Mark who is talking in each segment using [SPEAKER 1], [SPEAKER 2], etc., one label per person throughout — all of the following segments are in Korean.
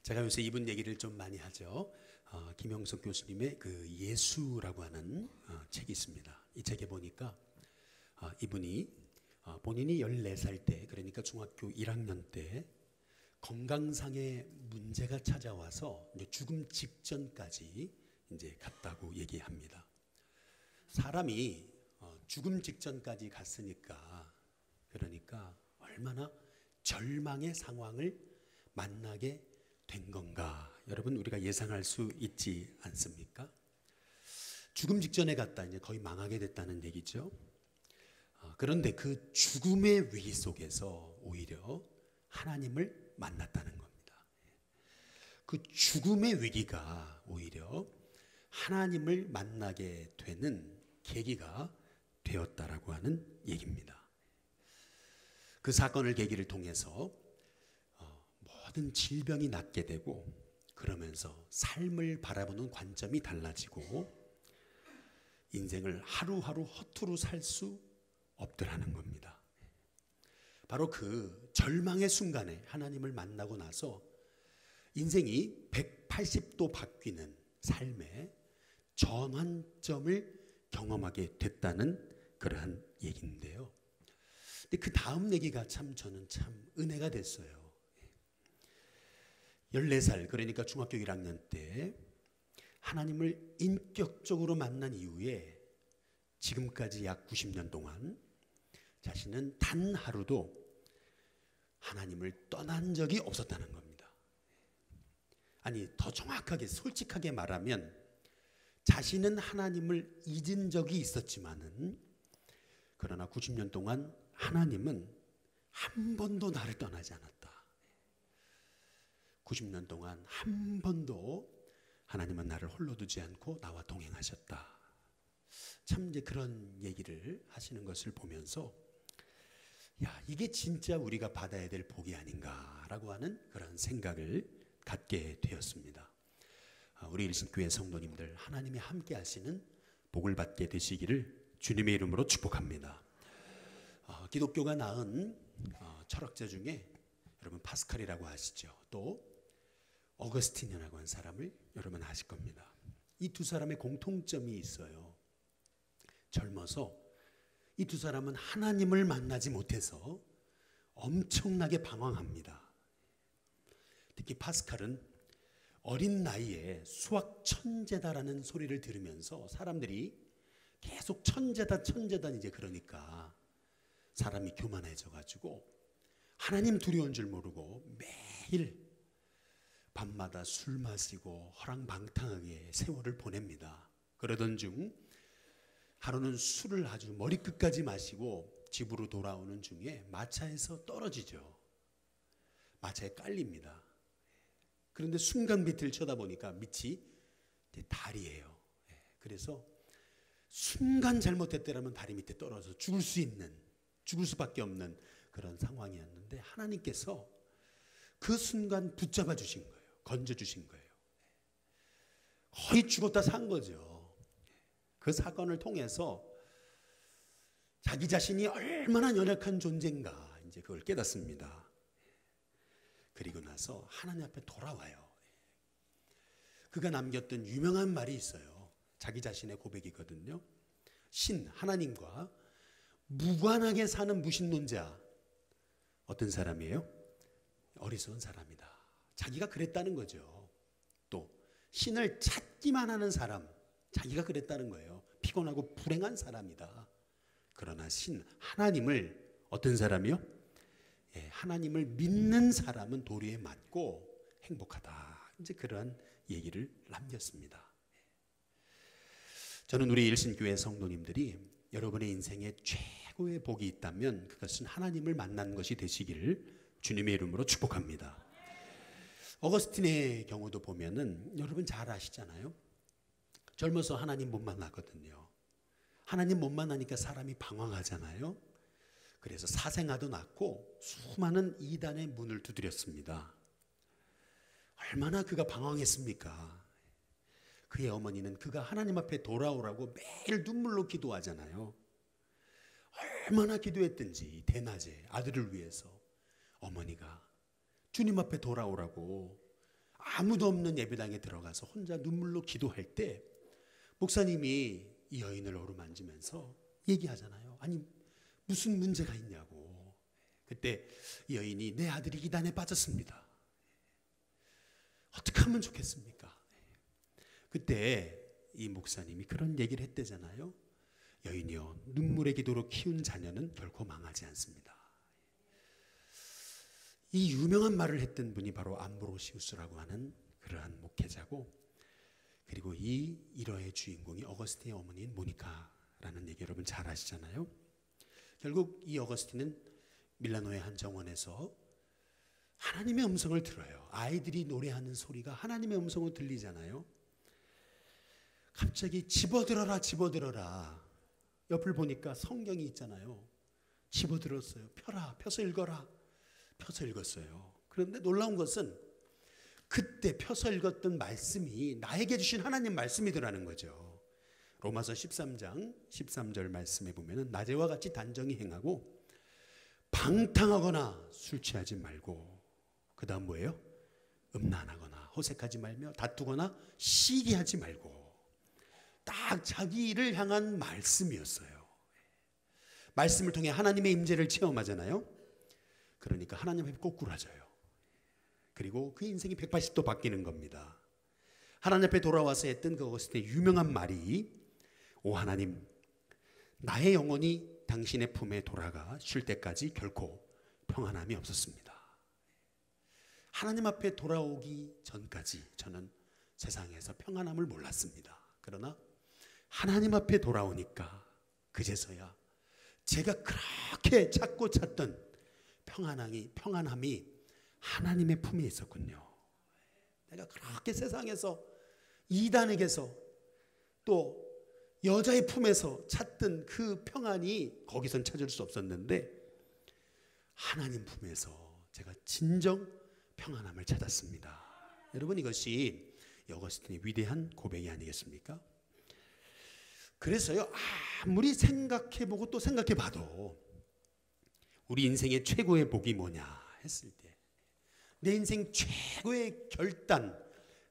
[SPEAKER 1] 제가 요새 이분 얘기를 좀 많이 하죠. 김영석 교수님의 그 예수라고 하는 책이 있습니다. 이 책에 보니까 이분이 본인이 14살 때, 그러니까 중학교 1학년 때 건강상의 문제가 찾아와서 이제 죽음 직전까지 이제 갔다고 얘기합니다. 사람이 죽음 직전까지 갔으니까, 그러니까 얼마나 절망의 상황을 만나게 된 건가, 여러분 우리가 예상할 수 있지 않습니까? 죽음 직전에 갔다 이제 거의 망하게 됐다는 얘기죠. 그런데 그 죽음의 위기 속에서 오히려 하나님을 만났다는 겁니다. 그 죽음의 위기가 오히려 하나님을 만나게 되는 계기가 되었다라고 하는 얘기입니다. 그 사건을 계기를 통해서 모든 질병이 낫게 되고, 그러면서 삶을 바라보는 관점이 달라지고 인생을 하루하루 허투루 살 수 없더라는 겁니다. 바로 그 절망의 순간에 하나님을 만나고 나서 인생이 180도 바뀌는 삶의 전환점을 경험하게 됐다는 그러한 얘기인데요. 근데 그 다음 얘기가 저는 참 은혜가 됐어요. 14살, 그러니까 중학교 1학년 때 하나님을 인격적으로 만난 이후에 지금까지 약 90년 동안 자신은 단 하루도 하나님을 떠난 적이 없었다는 겁니다. 아니, 더 정확하게 솔직하게 말하면 자신은 하나님을 잊은 적이 있었지만은, 그러나 90년 동안 하나님은 한 번도 나를 떠나지 않았다. 90년 동안 한 번도 하나님은 나를 홀로 두지 않고 나와 동행하셨다. 참 이제 그런 얘기를 하시는 것을 보면서, 야, 이게 진짜 우리가 받아야 될 복이 아닌가라고 하는 그런 생각을 갖게 되었습니다. 우리 일신교회 성도님들, 하나님이 함께 하시는 복을 받게 되시기를 주님의 이름으로 축복합니다. 기독교가 낳은 철학자 중에 여러분 파스칼이라고 아시죠? 또 어거스틴이라고 하는 사람을 여러분 아실 겁니다. 이 두 사람의 공통점이 있어요. 젊어서 이 두 사람은 하나님을 만나지 못해서 엄청나게 방황합니다. 특히 파스칼은 어린 나이에 수학 천재다라는 소리를 들으면서 사람들이 계속 천재다 이제 그러니까 사람이 교만해져 가지고 하나님 두려운 줄 모르고 매일 밤마다 술 마시고 허랑방탕하게 세월을 보냅니다. 그러던 중 하루는 술을 아주 머리끝까지 마시고 집으로 돌아오는 중에 마차에서 떨어지죠. 마차에 깔립니다. 그런데 순간 밑을 쳐다보니까 밑이 달이에요. 그래서 순간 잘못했더라면 다리 밑에 떨어져서 죽을 수밖에 없는 그런 상황이었는데, 하나님께서 그 순간 붙잡아 주신 거예요. 건져 주신 거예요. 거의 죽었다 산 거죠. 그 사건을 통해서 자기 자신이 얼마나 연약한 존재인가 이제 그걸 깨닫습니다. 그리고 나서 하나님 앞에 돌아와요. 그가 남겼던 유명한 말이 있어요. 자기 자신의 고백이거든요. 하나님과 무관하게 사는 무신론자, 어떤 사람이에요? 어리석은 사람이다. 자기가 그랬다는 거죠. 또 신을 찾기만 하는 사람, 자기가 그랬다는 거예요. 피곤하고 불행한 사람이다. 그러나 하나님을 어떤 사람이요? 하나님을 믿는 사람은 도리에 맞고 행복하다. 이제 그러한 얘기를 남겼습니다. 저는 우리 일신교회 성도님들이 여러분의 인생에 최고의 복이 있다면 그것은 하나님을 만난 것이 되시기를 주님의 이름으로 축복합니다. 어거스틴의 경우도 보면은 여러분 잘 아시잖아요. 젊어서 하나님 못 만나거든요. 하나님 못 만나니까 사람이 방황하잖아요. 그래서 사생아도 낳고 수많은 이단의 문을 두드렸습니다. 얼마나 그가 방황했습니까? 그의 어머니는 그가 하나님 앞에 돌아오라고 매일 눈물로 기도하잖아요. 얼마나 기도했든지 대낮에 아들을 위해서 어머니가 주님 앞에 돌아오라고 아무도 없는 예배당에 들어가서 혼자 눈물로 기도할 때 목사님이 이 여인을 어루만지면서 얘기하잖아요. 아니 무슨 문제가 있냐고. 그때 이 여인이 내 아들이 이단에 빠졌습니다. 어떻게 하면 좋겠습니까? 그때 이 목사님이 그런 얘기를 했대잖아요. 여인이여, 눈물의 기도로 키운 자녀는 결코 망하지 않습니다. 이 유명한 말을 했던 분이 바로 암브로시우스라고 하는 그러한 목회자고, 그리고 이 일화의 주인공이 어거스틴의 어머니인 모니카라는 얘기 여러분 잘 아시잖아요. 결국 이 어거스틴은 밀라노의 한 정원에서 하나님의 음성을 들어요. 아이들이 노래하는 소리가 하나님의 음성으로 들리잖아요. 갑자기 집어들어라 집어들어라. 옆을 보니까 성경이 있잖아요. 집어들었어요. 펴서 읽어라. 펴서 읽었어요. 그런데 놀라운 것은 그때 펴서 읽었던 말씀이 나에게 주신 하나님 말씀이더라는 거죠. 로마서 13장 13절 말씀에 보면 낮에와 같이 단정히 행하고 방탕하거나 술 취하지 말고, 그 다음 뭐예요? 음란하거나 호색하지 말며 다투거나 시기하지 말고. 딱 자기를 향한 말씀이었어요. 말씀을 통해 하나님의 임재를 체험하잖아요. 그러니까 하나님 앞에 꼬꾸라져요. 그리고 그 인생이 180도 바뀌는 겁니다. 하나님 앞에 돌아와서 했던 그 어거스틴의 유명한 말이, 오 하나님, 나의 영혼이 당신의 품에 돌아가 쉴 때까지 결코 평안함이 없었습니다. 하나님 앞에 돌아오기 전까지 저는 세상에서 평안함을 몰랐습니다. 그러나 하나님 앞에 돌아오니까 그제서야 제가 그렇게 찾고 찾던 평안함이 하나님의 품에 있었군요. 내가 그렇게 세상에서 이단에게서 또 여자의 품에서 찾던 그 평안이 거기선 찾을 수 없었는데 하나님 품에서 제가 진정 평안함을 찾았습니다. 여러분, 이것이 어거스틴의 위대한 고백이 아니겠습니까? 그래서요, 아무리 생각해보고 또 생각해봐도 우리 인생의 최고의 복이 뭐냐 했을 때, 내 인생 최고의 결단,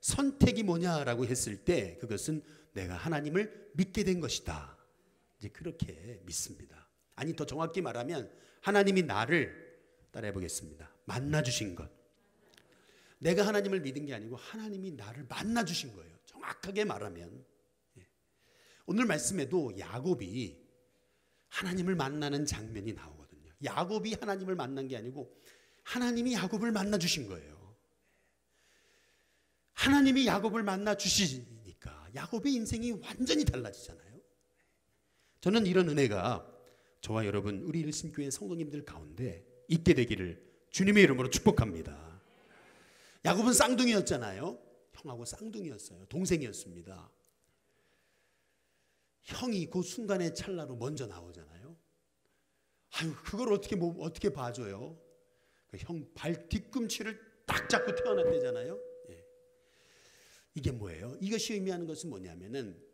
[SPEAKER 1] 선택이 뭐냐라고 했을 때 그것은 내가 하나님을 믿게 된 것이다. 이제 그렇게 믿습니다. 아니, 더 정확히 말하면 하나님이 나를, 따라해 보겠습니다, 만나주신 것. 내가 하나님을 믿은 게 아니고 하나님이 나를 만나주신 거예요. 정확하게 말하면. 오늘 말씀에도 야곱이 하나님을 만나는 장면이 나오거든요. 야곱이 하나님을 만난 게 아니고 하나님이 야곱을 만나주신 거예요. 하나님이 야곱을 만나주시니까 야곱의 인생이 완전히 달라지잖아요. 저는 이런 은혜가 저와 여러분, 우리 일심교회 성도님들 가운데 있게 되기를 주님의 이름으로 축복합니다. 야곱은 쌍둥이였잖아요. 형하고 쌍둥이였어요. 동생이었습니다. 형이 그 순간의 찰나로 먼저 나오잖아요. 아유, 그걸 어떻게 봐줘요? 형 발 뒤꿈치를 딱 잡고 태어났대잖아요. 예. 이게 뭐예요? 이것이 의미하는 것은 뭐냐면은,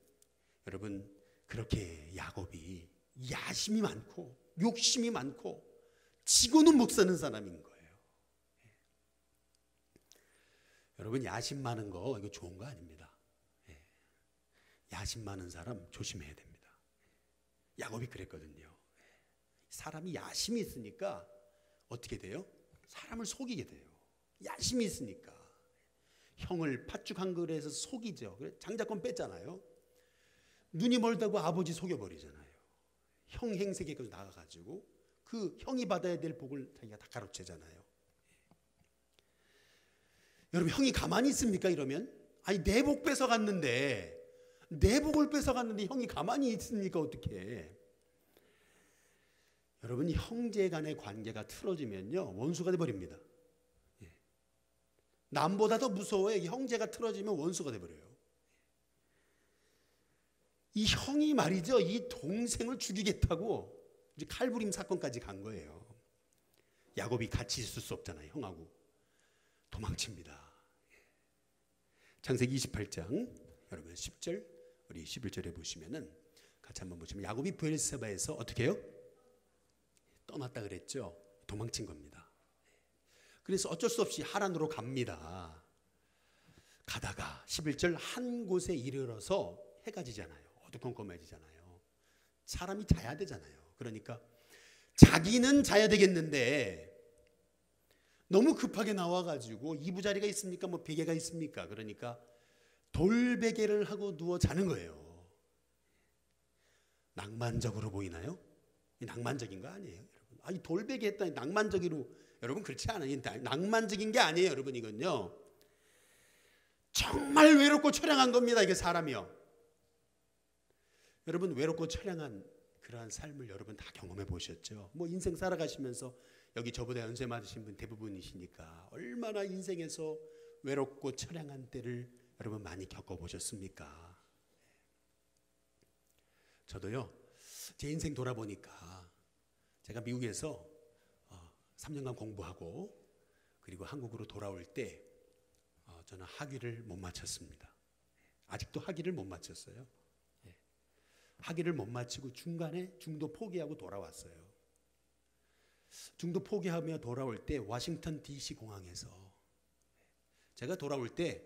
[SPEAKER 1] 여러분, 그렇게 야곱이 야심이 많고 욕심이 많고 지고는 못 사는 사람인 거예요. 예. 여러분, 야심 많은 거 이거 좋은 거 아닙니다. 예. 야심 많은 사람 조심해야 됩니다. 야곱이 그랬거든요. 사람이 야심이 있으니까 어떻게 돼요? 사람을 속이게 돼요. 야심이 있으니까. 형을 팥죽 한 그릇에서 속이죠. 장자권 뺐잖아요. 눈이 멀다고 아버지 속여버리잖아요. 형 행세계까지 나가가지고 그 형이 받아야 될 복을 자기가 다 가로채잖아요. 여러분, 형이 가만히 있습니까? 이러면? 아니, 내 복 뺏어갔는데, 내 복을 뺏어갔는데 형이 가만히 있습니까? 어떻게? 여러분, 형제 간의 관계가 틀어지면요, 원수가 돼버립니다. 예. 남보다 더 무서워요. 형제가 틀어지면 원수가 돼버려요. 이 형이 말이죠, 이 동생을 죽이겠다고 이제 칼부림 사건까지 간 거예요. 야곱이 같이 있을 수 없잖아요. 형하고 도망칩니다. 창세기 28장 여러분 10절 우리 11절에 보시면은 같이 한번 보시면, 야곱이 브엘세바에서 어떻게 해요? 떠났다 그랬죠. 도망친 겁니다. 그래서 어쩔 수 없이 하란으로 갑니다. 가다가 11절 한 곳에 이르러서 해가 지잖아요. 어두컴컴해지잖아요. 사람이 자야 되잖아요. 그러니까 자기는 자야 되겠는데 너무 급하게 나와가지고 이부자리가 있습니까? 뭐 베개가 있습니까? 그러니까 돌베개를 하고 누워 자는 거예요. 낭만적으로 보이나요? 낭만적인 거 아니에요, 여러분. 아니 돌베개 했다니 낭만적으로, 여러분 그렇지 않아요. 낭만적인 게 아니에요, 여러분. 이건요 정말 외롭고 처량한 겁니다. 이게 사람이요. 여러분 외롭고 처량한 그러한 삶을 여러분 다 경험해 보셨죠? 뭐 인생 살아가시면서 여기 저보다 연세 많으신 분 대부분이시니까 얼마나 인생에서 외롭고 처량한 때를 여러분 많이 겪어보셨습니까? 저도요 제 인생 돌아보니까 제가 미국에서 3년간 공부하고 그리고 한국으로 돌아올 때 저는 학위를 못 마쳤습니다. 아직도 학위를 못 마쳤어요. 학위를 못 마치고 중간에 중도 포기하고 돌아왔어요. 중도 포기하며 돌아올 때 워싱턴 DC 공항에서 제가 돌아올 때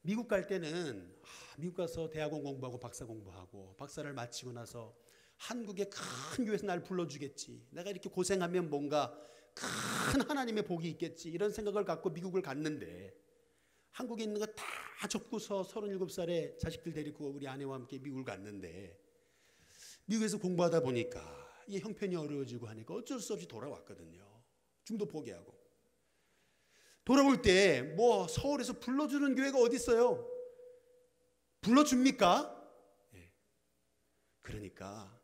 [SPEAKER 1] 미국 갈 때는 미국 가서 대학원 공부하고 박사 공부하고 박사를 마치고 나서 한국의 큰 교회에서 날 불러주겠지. 내가 이렇게 고생하면 뭔가 큰 하나님의 복이 있겠지. 이런 생각을 갖고 미국을 갔는데 한국에 있는 거 다 접고서 37살에 자식들 데리고 우리 아내와 함께 미국을 갔는데 미국에서 공부하다 보니까 이게 형편이 어려워지고 하니까 어쩔 수 없이 돌아왔거든요. 중도 포기하고. 돌아올 때 뭐 서울에서 불러주는 교회가 어디 있어요? 불러줍니까? 네. 그러니까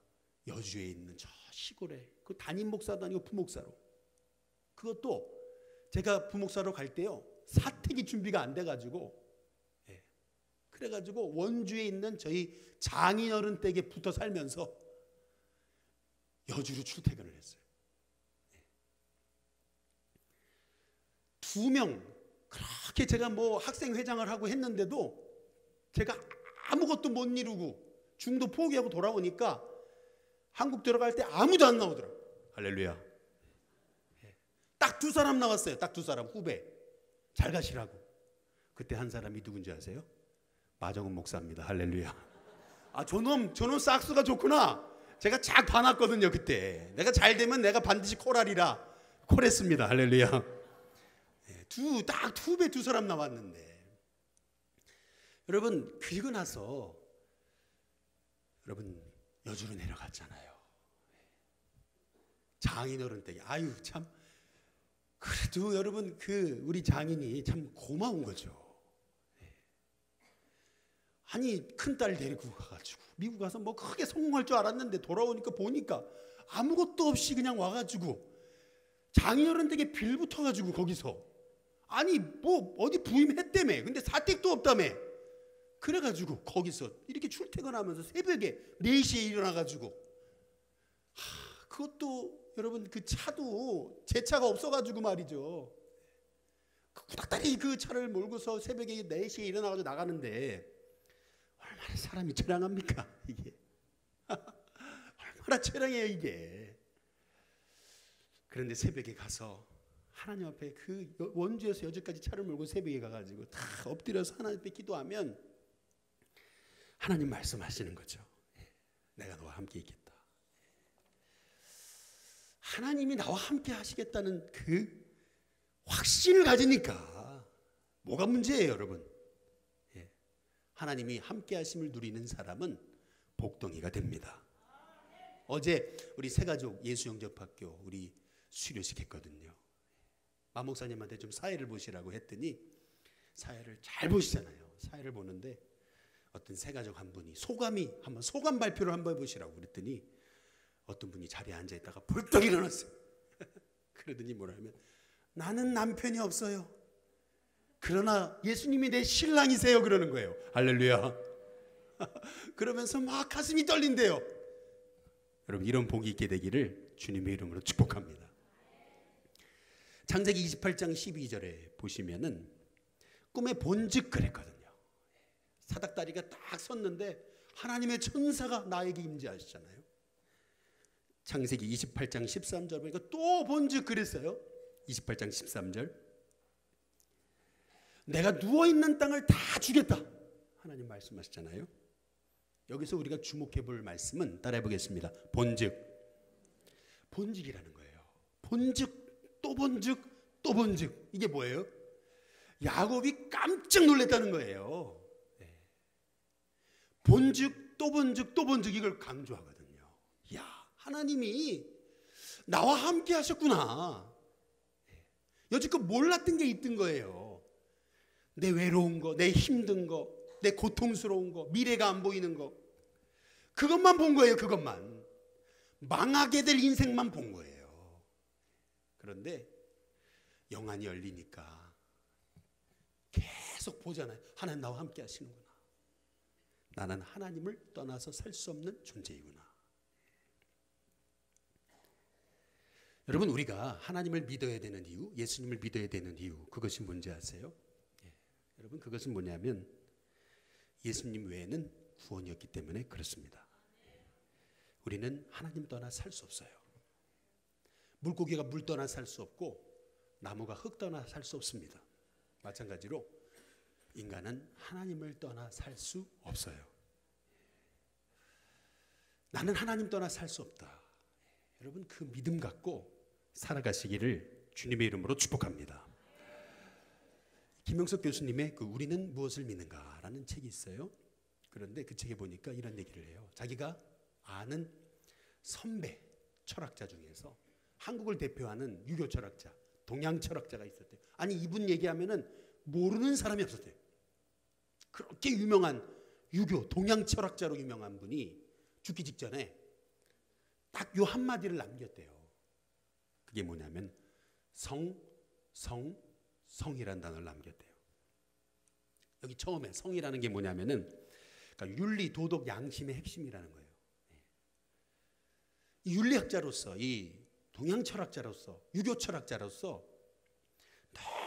[SPEAKER 1] 여주에 있는 저 시골에 그 담임 목사도 아니고 부목사로, 그것도 제가 부목사로 갈 때요 사택이 준비가 안 돼가지고 그래가지고 원주에 있는 저희 장인어른 댁에 붙어 살면서 여주로 출퇴근을 했어요. 2명 그렇게 제가 뭐 학생회장을 하고 했는데도 제가 아무것도 못 이루고 중도 포기하고 돌아오니까 한국 들어갈 때 아무도 안 나오더라고요. 할렐루야. 딱 2사람 나왔어요. 딱 2사람 후배. 잘 가시라고. 그때 한 사람이 누군지 아세요? 마정은 목사입니다. 할렐루야. 아, 저놈 싹수가 좋구나. 제가 쫙 봐놨거든요. 그때 내가 잘 되면 내가 반드시 콜하리라 콜했습니다. 할렐루야. 딱 후배 2사람 나왔는데 여러분 그리고 나서 여러분 여주로 내려갔잖아요. 장인어른 댁에. 아유 참 그래도 여러분 그 우리 장인이 참 고마운 거죠. 아니 큰딸 데리고 가가지고 미국 가서 뭐 크게 성공할 줄 알았는데 돌아오니까 보니까 아무것도 없이 그냥 와가지고 장인어른 댁에 빌 붙어가지고 거기서 아니 뭐 어디 부임했다며. 근데 사택도 없다며. 그래가지고 거기서 이렇게 출퇴근하면서 새벽에 4시에 일어나가지고 그것도 여러분 그 차도 제 차가 없어가지고 말이죠. 구닥다리 그 차를 몰고서 새벽에 4시에 일어나가지고 나가는데 얼마나 사람이 처량합니까 이게. 얼마나 처량해요 이게. 그런데 새벽에 가서 하나님 앞에 그 원주에서 여주까지 차를 몰고 새벽에 가가지고 다 엎드려서 하나님 앞에 기도하면 하나님 말씀하시는 거죠. 내가 너와 함께 있겠다. 하나님이 나와 함께 하시겠다는 그 확신을 가지니까 뭐가 문제예요 여러분. 하나님이 함께 하심을 누리는 사람은 복덩이가 됩니다. 어제 우리 새가족 예수영접학교 우리 수료식 했거든요. 마 목사님한테 좀 사회를 보시라고 했더니 사회를 잘 보시잖아요. 사회를 보는데 어떤 새가족 한 분이 한번 소감 발표를 한번 해보시라고 그랬더니 어떤 분이 자리에 앉아있다가 벌떡 일어났어요. 그러더니 뭐라면 나는 남편이 없어요. 그러나 예수님이 내 신랑이세요. 그러는 거예요. 할렐루야. 그러면서 막 가슴이 떨린대요. 여러분 이런 복이 있게 되기를 주님의 이름으로 축복합니다. 창세기 28장 12절에 보시면은 꿈에 본즉 그랬거든요. 사닥다리가 딱 섰는데 하나님의 천사가 나에게 임재하시잖아요. 창세기 28장 13절 보니까 또 본즉 그랬어요. 28장 13절 내가 누워있는 땅을 다 주겠다. 하나님 말씀하셨잖아요. 여기서 우리가 주목해 볼 말씀은 따라해 보겠습니다. 본즉. 본즉이라는 거예요. 본즉, 또 본즉, 또 본즉. 이게 뭐예요? 야곱이 깜짝 놀랐다는 거예요. 네. 본즉, 또 본즉, 또 본즉 이걸 강조하거든요. 야, 하나님이 나와 함께 하셨구나. 여지껏 몰랐던 게 있던 거예요. 내 외로운 거, 내 힘든 거, 내 고통스러운 거, 미래가 안 보이는 거, 그것만 본 거예요. 그것만. 망하게 될 인생만 본 거예요. 그런데 영안이 열리니까 계속 보잖아요. 하나님 나와 함께 하시는구나. 나는 하나님을 떠나서 살 수 없는 존재이구나. 여러분, 우리가 하나님을 믿어야 되는 이유, 예수님을 믿어야 되는 이유, 그것이 뭔지 아세요? 여러분, 그것은 뭐냐면 예수님 외에는 구원이었기 때문에 그렇습니다. 우리는 하나님 떠나 살 수 없어요. 물고기가 물 떠나 살 수 없고 나무가 흙 떠나 살 수 없습니다. 마찬가지로 인간은 하나님을 떠나 살 수 없어요. 나는 하나님 떠나 살 수 없다. 여러분, 그 믿음 갖고 살아가시기를 주님의 이름으로 축복합니다. 김영석 교수님의 그 우리는 무엇을 믿는가라는 책이 있어요. 그런데 그 책에 보니까 이런 얘기를 해요. 자기가 아는 선배 철학자 중에서 한국을 대표하는 유교 철학자, 동양 철학자가 있었대요. 아니, 이분 얘기하면은 모르는 사람이 없었대요. 그렇게 유명한 유교 동양 철학자로 유명한 분이 죽기 직전에 딱 요 한마디를 남겼대요. 그게 뭐냐면 성이라는 단어를 남겼대요. 여기 처음에 성이라는 게 뭐냐면은 그러니까 윤리, 도덕, 양심의 핵심이라는 거예요. 이 윤리학자로서, 이 동양 철학자로서, 유교 철학자로서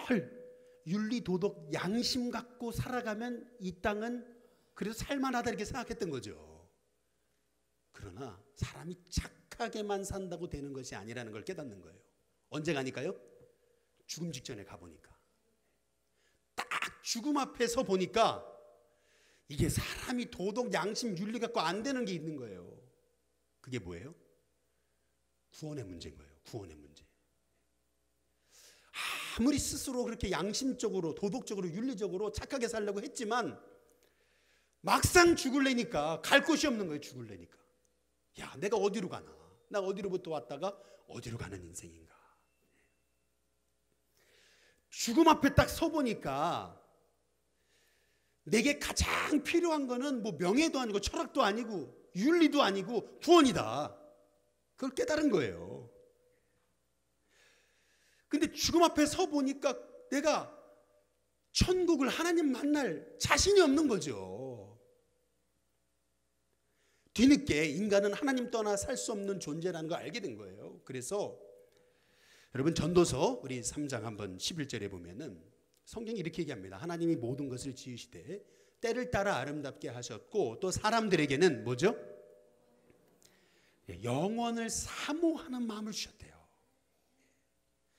[SPEAKER 1] 늘 윤리, 도덕, 양심 갖고 살아가면 이 땅은 그래도 살만하다 이렇게 생각했던 거죠. 그러나 사람이 착하게만 산다고 되는 것이 아니라는 걸 깨닫는 거예요. 언제 가니까요? 죽음 직전에 가보니까. 딱 죽음 앞에 서 보니까 이게 사람이 도덕, 양심, 윤리 갖고 안 되는 게 있는 거예요. 그게 뭐예요? 구원의 문제인 거예요. 구원의 문제. 아무리 스스로 그렇게 양심적으로, 도덕적으로, 윤리적으로 착하게 살려고 했지만 막상 죽을래니까 갈 곳이 없는 거예요. 죽을래니까. 야, 내가 어디로 가나? 나 어디로부터 왔다가 어디로 가는 인생인가? 죽음 앞에 딱 서보니까 내게 가장 필요한 거는 뭐 명예도 아니고 철학도 아니고 윤리도 아니고 구원이다. 그걸 깨달은 거예요. 근데 죽음 앞에 서보니까 내가 천국을 하나님 만날 자신이 없는 거죠. 뒤늦게 인간은 하나님 떠나 살 수 없는 존재라는 걸 알게 된 거예요. 그래서 여러분, 전도서 우리 3장 한번 11절에 보면은 성경이 이렇게 얘기합니다. 하나님이 모든 것을 지으시되 때를 따라 아름답게 하셨고 또 사람들에게는 뭐죠? 영원을 사모하는 마음을 주셨대요.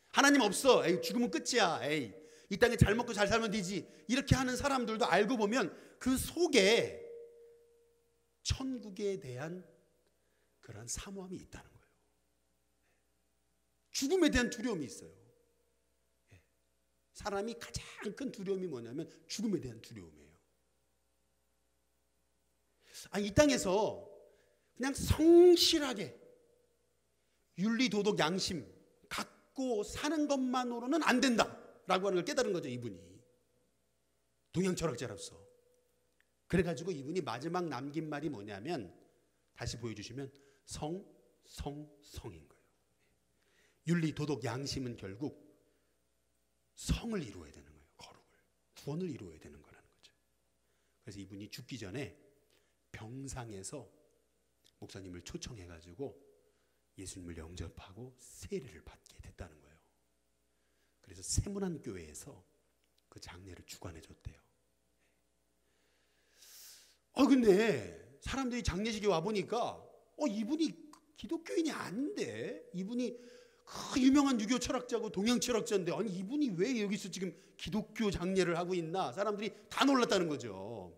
[SPEAKER 1] 하나님 없어. 에이, 죽으면 끝이야. 에이, 이 땅에 잘 먹고 잘 살면 되지. 이렇게 하는 사람들도 알고 보면 그 속에 천국에 대한 그런 사모함이 있다는 거예요. 죽음에 대한 두려움이 있어요. 사람이 가장 큰 두려움이 뭐냐면 죽음에 대한 두려움이에요. 이 땅에서 그냥 성실하게 윤리, 도덕, 양심 갖고 사는 것만으로는 안 된다라고 하는 걸 깨달은 거죠. 이분이 동양 철학자로서. 그래가지고 이분이 마지막 남긴 말이 뭐냐면 다시 보여주시면 성인 거예요. 윤리, 도덕, 양심은 결국 성을 이루어야 되는 거예요. 거룩을, 구원을 이루어야 되는 거라는 거죠. 그래서 이분이 죽기 전에 병상에서 목사님을 초청해가지고 예수님을 영접하고 세례를 받게 됐다는 거예요. 그래서 세문안교회에서 그 장례를 주관해 줬대요. 근데 사람들이 장례식에 와보니까 이분이 기독교인이 아닌데, 이분이 그 유명한 유교 철학자고 동양 철학자인데 아니 이분이 왜 여기서 지금 기독교 장례를 하고 있나? 사람들이 다 놀랐다는 거죠.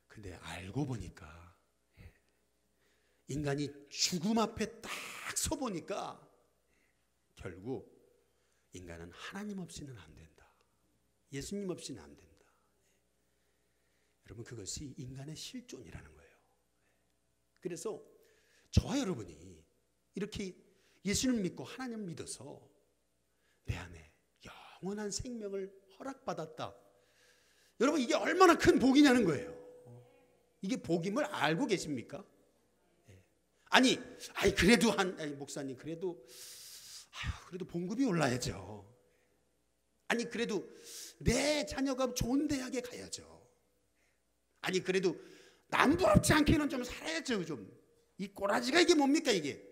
[SPEAKER 1] 근데 알고 보니까 인간이 죽음 앞에 딱 서보니까 결국 인간은 하나님 없이는 안 된다. 예수님 없이는 안 된다. 여러분 그것이 인간의 실존이라는 거예요. 그래서 저와 여러분이 이렇게 예수님 믿고 하나님 믿어서 내 안에 영원한 생명을 허락받았다. 여러분 이게 얼마나 큰 복이냐는 거예요. 이게 복임을 알고 계십니까? 아니 그래도 목사님 그래도 봉급이 올라야죠. 아니 그래도 내 자녀가 좋은 대학에 가야죠. 아니 그래도 남부럽지 않게는 좀 살아야죠. 좀 이 꼬라지가 이게 뭡니까 이게?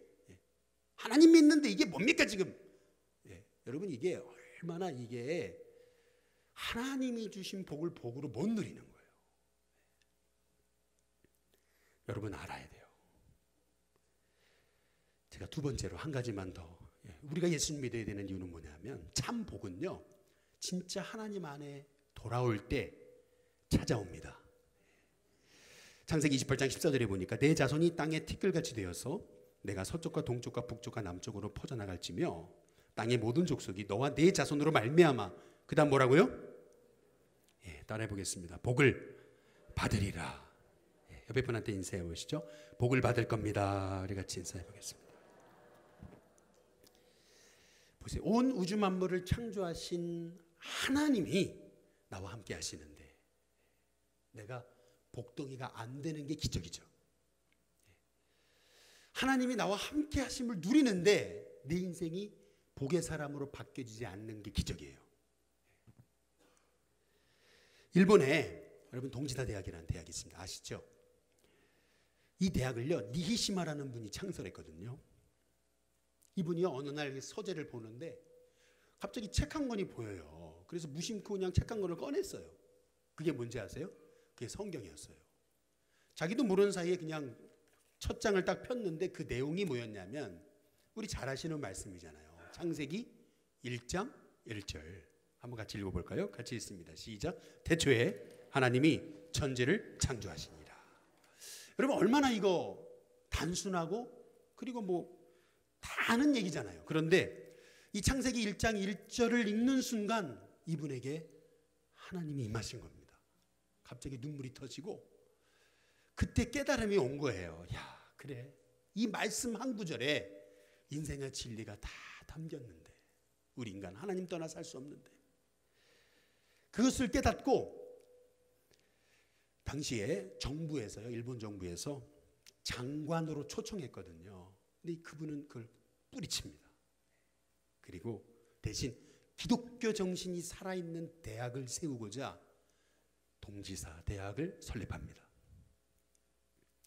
[SPEAKER 1] 하나님 믿는데 이게 뭡니까 지금? 여러분 이게 얼마나 이게 하나님이 주신 복을 복으로 못 누리는 거예요. 여러분 알아야 돼요. 제가 두 번째로 한 가지만 더 우리가 예수님 믿어야 되는 이유는 뭐냐면 참 복은요 진짜 하나님 안에 돌아올 때 찾아옵니다. 창세기 28장 14절에 보니까 내 자손이 땅에 티끌같이 되어서 내가 서쪽과 동쪽과 북쪽과 남쪽으로 퍼져나갈지며 땅의 모든 족속이 너와 내 자손으로 말미암아 그 다음 뭐라고요? 따라해 보겠습니다. 복을 받으리라. 옆에 분한테 인사해 보시죠. 복을 받을 겁니다. 우리 같이 인사해 보겠습니다. 보세요. 온 우주 만물을 창조하신 하나님이 나와 함께 하시는데 내가 복덩이가 안 되는 게 기적이죠. 하나님이 나와 함께 하심을 누리는데 내 인생이 복의 사람으로 바뀌어지지 않는 게 기적이에요. 일본에 여러분 동지다 대학이라는 대학이 있습니다. 아시죠? 이 대학을요 니히시마라는 분이 창설했거든요. 이분이요 어느 날 서재를 보는데 갑자기 책 한 권이 보여요. 그래서 무심코 그냥 책 한 권을 꺼냈어요. 그게 뭔지 아세요? 그게 성경이었어요. 자기도 모르는 사이에 그냥 첫 장을 딱 폈는데 그 내용이 뭐였냐면 우리 잘 아시는 말씀이잖아요. 창세기 1장 1절 한번 같이 읽어볼까요? 같이 읽습니다. 시작. 태초에 하나님이 천지를 창조하시니라. 여러분 얼마나 이거 단순하고 그리고 뭐 다 아는 얘기잖아요. 그런데 이 창세기 1장 1절을 읽는 순간 이분에게 하나님이 임하신 겁니다. 갑자기 눈물이 터지고 그때 깨달음이 온 거예요. 야 그래 이 말씀 한 구절에 인생의 진리가 다 담겼는데 우리 인간 하나님 떠나 살 수 없는데 그것을 깨닫고 당시에 정부에서요 일본 정부에서 장관으로 초청했거든요. 근데 그분은 그걸 뿌리칩니다. 그리고 대신 기독교 정신이 살아있는 대학을 세우고자 동지사 대학을 설립합니다.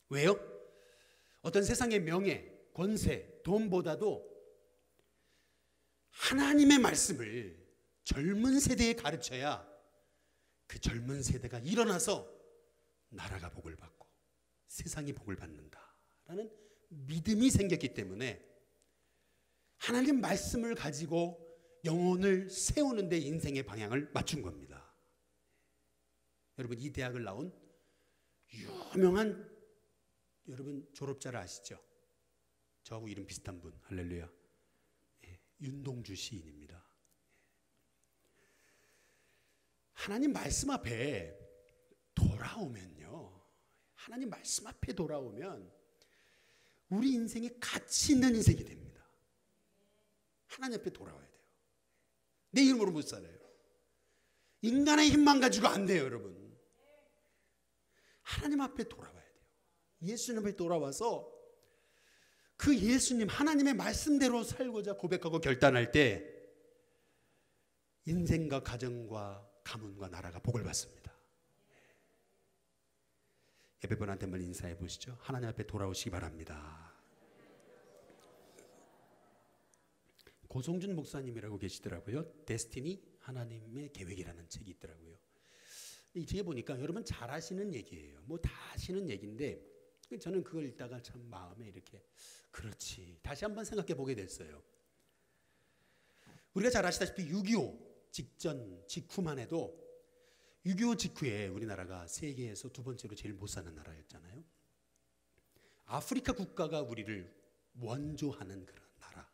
[SPEAKER 1] 왜요? 어떤 세상의 명예, 권세, 돈보다도 하나님의 말씀을 젊은 세대에 가르쳐야 그 젊은 세대가 일어나서 나라가 복을 받고 세상이 복을 받는다라는 믿음이 생겼기 때문에 하나님 말씀을 가지고 영혼을 세우는 데 인생의 방향을 맞춘 겁니다. 여러분 이 대학을 나온 유명한 여러분 졸업자를 아시죠? 저하고 이름 비슷한 분 할렐루야 윤동주 시인입니다. 하나님 말씀 앞에 돌아오면요 하나님 말씀 앞에 돌아오면 우리 인생이 가치 있는 인생이 됩니다. 하나님 앞에 돌아와야 돼요. 내 이름으로 못 살아요. 인간의 힘만 가지고 안 돼요 여러분. 하나님 앞에 돌아와야 돼요. 예수님 앞에 돌아와서 그 예수님 하나님의 말씀대로 살고자 고백하고 결단할 때 인생과 가정과 가문과 나라가 복을 받습니다. 예배분한테 한번 인사해 보시죠. 하나님 앞에 돌아오시기 바랍니다. 고성준 목사님이라고 계시더라고요. 데스티니 하나님의 계획이라는 책이 있더라고요. 이 뒤에 보니까 여러분 잘 아시는 얘기예요. 뭐 다 아시는 얘기인데 저는 그걸 읽다가 참 마음에 이렇게 그렇지 다시 한번 생각해 보게 됐어요. 우리가 잘 아시다시피 6.25 직전 직후만 해도 6.25 직후에 우리나라가 세계에서 두 번째로 제일 못 사는 나라였잖아요. 아프리카 국가가 우리를 원조하는 그런 나라,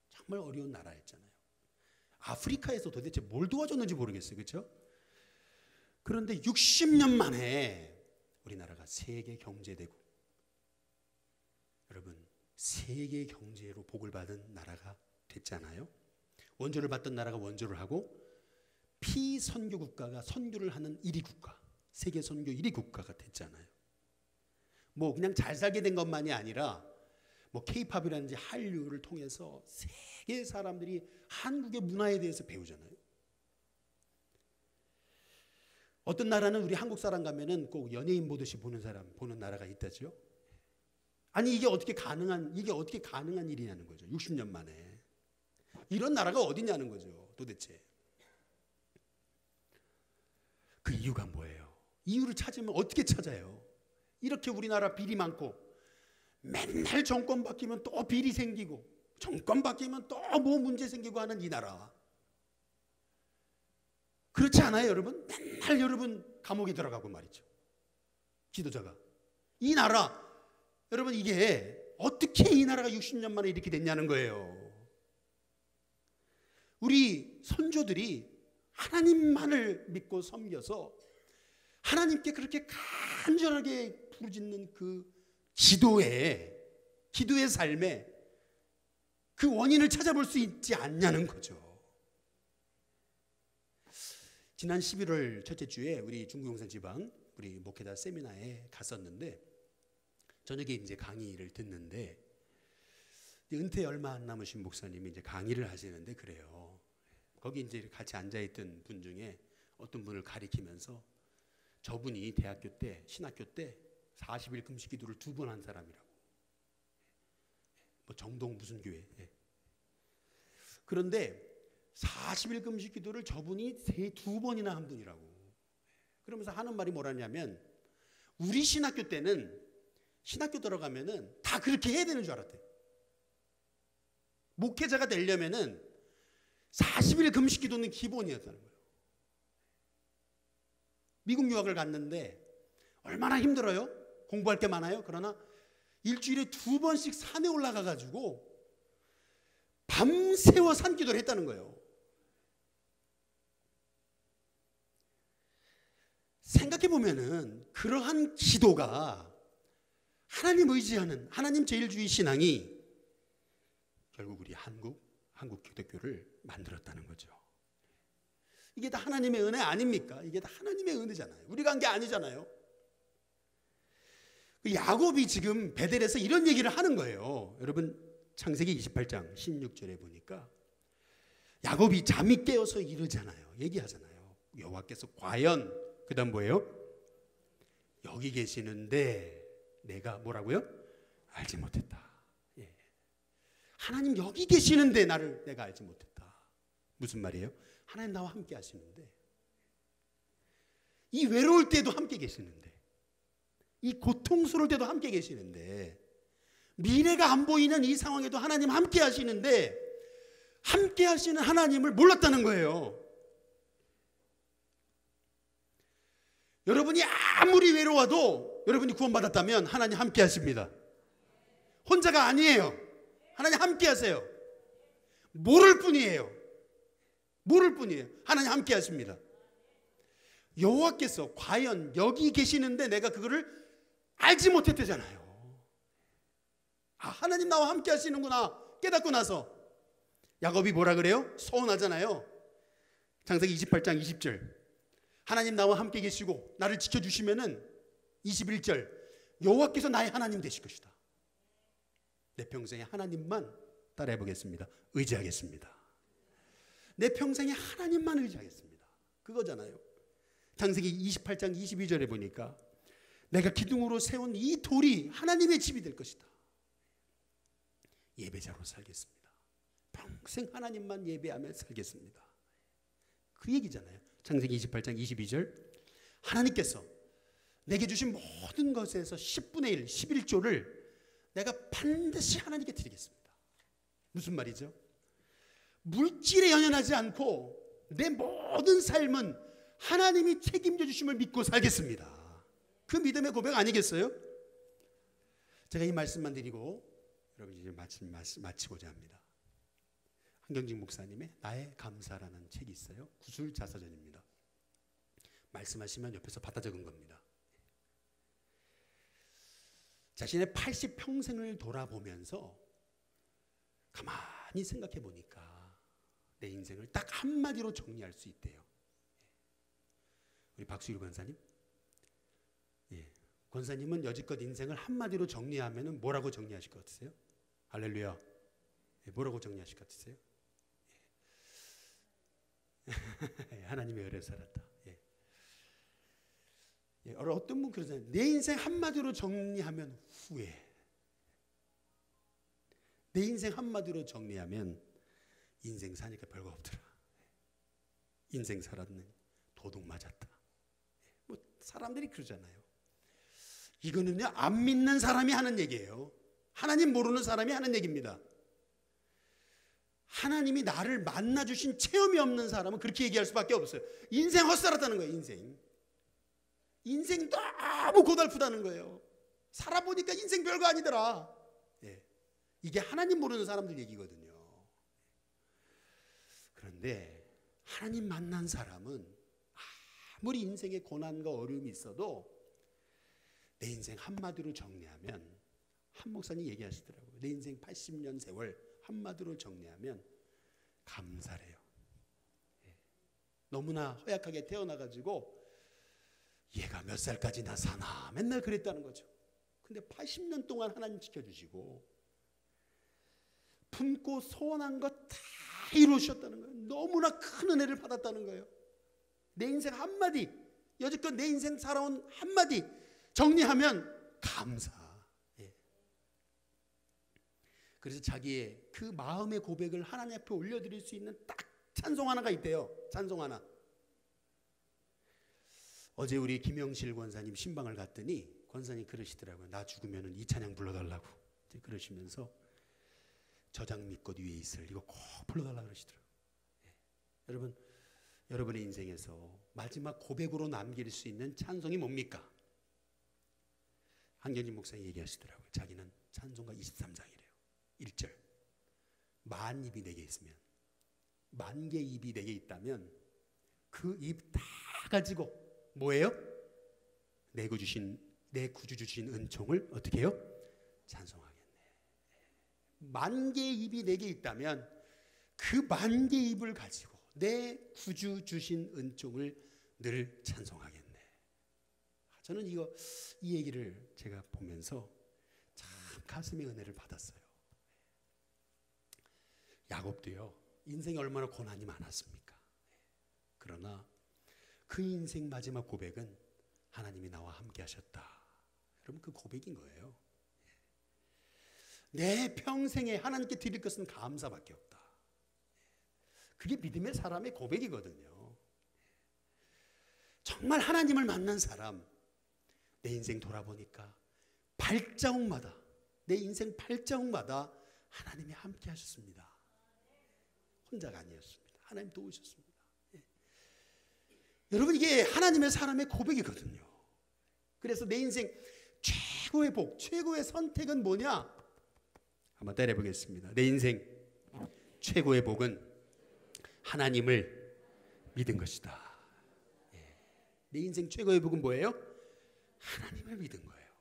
[SPEAKER 1] 정말 어려운 나라였잖아요. 아프리카에서 도대체 뭘 도와줬는지 모르겠어요. 그렇죠? 그런데 60년 만에 우리나라가 세계 경제대국, 여러분 세계 경제로 복을 받은 나라가 됐잖아요. 원조를 받던 나라가 원조를 하고 피선교 국가가 선교를 하는 1위 국가, 세계 선교 1위 국가가 됐잖아요. 뭐 그냥 잘 살게 된 것만이 아니라 뭐 K-팝이라든지 한류를 통해서 세계 사람들이 한국의 문화에 대해서 배우잖아요. 어떤 나라는 우리 한국 사람 가면은 꼭 연예인 보듯이 보는 나라가 있다죠. 아니 이게 어떻게 가능한 일이냐는 거죠. 60년 만에 이런 나라가 어디냐는 거죠. 도대체 그 이유가 뭐예요? 이유를 찾으면 어떻게 찾아요? 이렇게 우리나라 비리 많고 맨날 정권 바뀌면 또 비리 생기고 정권 바뀌면 또 뭐 문제 생기고 하는 이 나라, 그렇지 않아요 여러분? 맨날 여러분 감옥에 들어가고 말이죠. 지도자가 이 나라, 여러분 이게 어떻게 이 나라가 60년 만에 이렇게 됐냐는 거예요. 우리 선조들이 하나님만을 믿고 섬겨서 하나님께 그렇게 간절하게 부르짖는 그 기도의 삶에 그 원인을 찾아볼 수 있지 않냐는 거죠. 지난 11월 첫째 주에 우리 중구용산 지방 우리 목회자 세미나에 갔었는데 저녁에 이제 강의를 듣는데 은퇴 얼마 안 남으신 목사님이 이제 강의를 하시는데 그래요. 거기 이제 같이 앉아있던 분 중에 어떤 분을 가리키면서 저분이 대학교 때, 신학교 때 40일 금식 기도를 2번 한 사람이라고. 뭐 정동 무슨 교회. 그런데 40일 금식 기도를 저분이 2번이나 한 분이라고. 그러면서 하는 말이 뭐라냐면 우리 신학교 때는 신학교 들어가면은 다 그렇게 해야 되는 줄 알았대. 목회자가 되려면은 40일 금식 기도는 기본이었다는 거예요. 미국 유학을 갔는데 얼마나 힘들어요? 공부할 게 많아요. 그러나 일주일에 2번씩 산에 올라가 가지고 밤새워 산기도를 했다는 거예요. 생각해 보면은 그러한 기도가 하나님 의지하는 하나님 제일주의 신앙이 결국 우리 한국 기독교를 만들었다는 거죠. 이게 다 하나님의 은혜 아닙니까? 이게 다 하나님의 은혜잖아요. 우리가 한 게 아니잖아요. 야곱이 지금 베델에서 이런 얘기를 하는 거예요. 여러분 창세기 28장 16절에 보니까 야곱이 잠이 깨어서 이르잖아요. 얘기하잖아요. 여호와께서 과연 그 다음 뭐예요? 여기 계시는데 내가 뭐라고요? 알지 못했다. 예. 하나님 여기 계시는데 내가 알지 못했다. 무슨 말이에요? 하나님 나와 함께 하시는데, 이 외로울 때도 함께 계시는데, 이 고통스러울 때도 함께 계시는데, 미래가 안 보이는 이 상황에도 하나님 함께 하시는데 함께 하시는 하나님을 몰랐다는 거예요. 여러분이 아무리 외로워도 여러분이 구원받았다면 하나님 함께 하십니다. 혼자가 아니에요. 하나님 함께 하세요. 모를 뿐이에요. 하나님 함께 하십니다. 여호와께서 과연 여기 계시는데 내가 그거를 알지 못했대잖아요. 하나님 나와 함께 하시는구나 깨닫고 나서 야곱이 뭐라 그래요? 서운하잖아요. 창세기 28장 20절 하나님 나와 함께 계시고 나를 지켜주시면은 21절 여호와께서 나의 하나님 되실 것이다. 내 평생에 하나님만 따라해 보겠습니다. 의지하겠습니다. 내 평생에 하나님만 의지하겠습니다. 그거잖아요. 창세기 28장 22절에 보니까 내가 기둥으로 세운 이 돌이 하나님의 집이 될 것이다. 예배자로 살겠습니다. 평생 하나님만 예배하며 살겠습니다. 그 얘기잖아요. 창세기 28장 22절 하나님께서 내게 주신 모든 것에서 10분의 1, 11조를 내가 반드시 하나님께 드리겠습니다. 무슨 말이죠? 물질에 연연하지 않고 내 모든 삶은 하나님이 책임져 주심을 믿고 살겠습니다. 그 믿음의 고백 아니겠어요? 제가 이 말씀만 드리고 여러분 이제 마치고자 합니다. 한경직 목사님의 나의 감사라는 책이 있어요. 구술자서전입니다. 말씀하시면 옆에서 받아 적은 겁니다. 자신의 80평생을 돌아보면서 가만히 생각해 보니까 내 인생을 딱 한마디로 정리할 수 있대요. 우리 박수일 권사님, 권사님은 여지껏 인생을 한마디로 정리하면 뭐라고 정리하실 것 같으세요? 할렐루야. 뭐라고 정리하실 것 같으세요? 하나님의 은혜로 살았다. 어떤 분 그러잖아요. 내 인생 한마디로 정리하면 후회. 내 인생 한마디로 정리하면 인생 사니까 별거 없더라. 인생 살았네. 도둑 맞았다. 뭐 사람들이 그러잖아요. 이거는요, 안 믿는 사람이 하는 얘기예요. 하나님 모르는 사람이 하는 얘기입니다. 하나님이 나를 만나주신 체험이 없는 사람은 그렇게 얘기할 수밖에 없어요. 인생 헛살았다는 거예요. 인생 너무 고달프다는 거예요. 살아보니까 인생 별거 아니더라. 이게 하나님 모르는 사람들 얘기거든요. 그런데 하나님 만난 사람은 아무리 인생에 고난과 어려움이 있어도 내 인생 한마디로 정리하면, 한 목사님 얘기하시더라고요. 내 인생 80년 세월 한마디로 정리하면 감사래요. 너무나 허약하게 태어나가지고 얘가 몇 살까지나 사나 맨날 그랬다는 거죠. 근데 80년 동안 하나님 지켜주시고 품고 소원한 것 다 이루셨다는 거예요. 너무나 큰 은혜를 받았다는 거예요. 내 인생 한마디, 여지껏 내 인생 살아온 한마디 정리하면 감사. 그래서 자기의 그 마음의 고백을 하나님 앞에 올려드릴 수 있는 딱 찬송 하나가 있대요. 찬송 하나. 어제 우리 김영실 권사님 신방을 갔더니 권사님 그러시더라고요. 나 죽으면 이 찬양 불러달라고 그러시면서 저장 밑꽃 위에 있을 이거 꼭 불러달라고 그러시더라고요. 여러분, 여러분의 인생에서 마지막 고백으로 남길 수 있는 찬송이 뭡니까? 한경진 목사님 얘기하시더라고요. 자기는 찬송가 23장이래요. 1절. 만 입이 내게 있으면, 만 개 입이 내게 있다면 그 입 다 가지고 뭐예요? 내 구주 주신 은총을 어떻게 해요? 찬송하겠네. 만 개의 입이 내게 있다면 그 만 개의 입을 가지고 내 구주 주신 은총을 늘 찬송하겠네. 저는 이 얘기를 제가 보면서 참 가슴의 은혜를 받았어요. 야곱도요, 인생에 얼마나 고난이 많았습니까? 그러나 그 인생 마지막 고백은 하나님이 나와 함께 하셨다. 여러분, 그 고백인 거예요. 내 평생에 하나님께 드릴 것은 감사밖에 없다. 그게 믿음의 사람의 고백이거든요. 정말 하나님을 만난 사람, 내 인생 돌아보니까 발자국마다, 내 인생 발자국마다 하나님이 함께 하셨습니다. 혼자가 아니었습니다. 하나님 도우셨습니다. 여러분, 이게 하나님의 사람의 고백이거든요. 그래서 내 인생 최고의 복, 최고의 선택은 뭐냐? 한번 따라해보겠습니다. 내 인생 최고의 복은 하나님을 믿은 것이다. 내 인생 최고의 복은 뭐예요? 하나님을 믿은 거예요.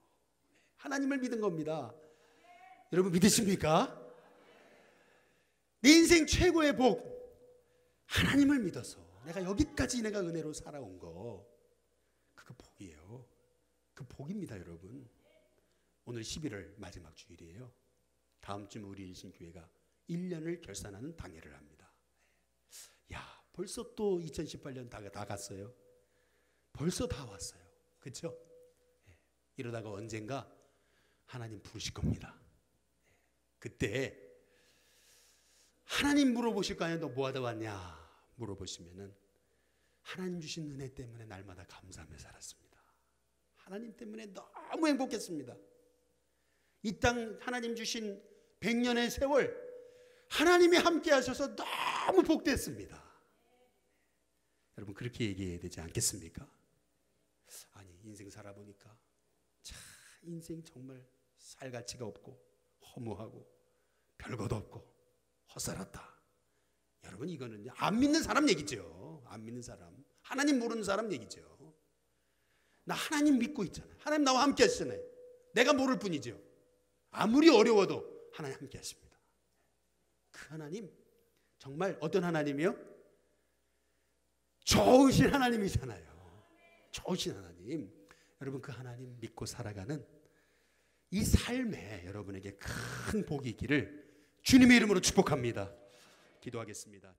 [SPEAKER 1] 하나님을 믿은 겁니다. 여러분 믿으십니까? 내 인생 최고의 복, 하나님을 믿어서 내가 여기까지 내가 은혜로 살아온 거, 그거 복이에요. 그 복입니다, 여러분. 오늘 11월 마지막 주일이에요. 다음 주 우리 일신교회가 1년을 결산하는 당회를 합니다. 야, 벌써 또 2018년 다 갔어요. 벌써 다 왔어요. 그렇죠? 이러다가 언젠가 하나님 부르실 겁니다. 그때 하나님 물어보실 거 아니에요. 너 뭐 하다 왔냐 물어보시면은 하나님 주신 은혜 때문에 날마다 감사하며 살았습니다. 하나님 때문에 너무 행복했습니다. 이 땅 하나님 주신 100년의 세월 하나님이 함께 하셔서 너무 복됐습니다. 여러분 그렇게 얘기해야 되지 않겠습니까? 아니 인생 살아보니까 참 인생 정말 살 가치가 없고 허무하고 별것도 없고 헛살았다. 여러분 이거는요 안 믿는 사람 얘기죠. 안 믿는 사람, 하나님 모르는 사람 얘기죠. 나 하나님 믿고 있잖아요. 하나님 나와 함께 하시잖아요. 내가 모를 뿐이죠. 아무리 어려워도 하나님 함께 하십니다. 그 하나님 정말 어떤 하나님이요? 좋으신 하나님이잖아요. 좋으신 하나님. 여러분 그 하나님 믿고 살아가는 이 삶에 여러분에게 큰 복이 있기를 주님의 이름으로 축복합니다. 기도하겠습니다.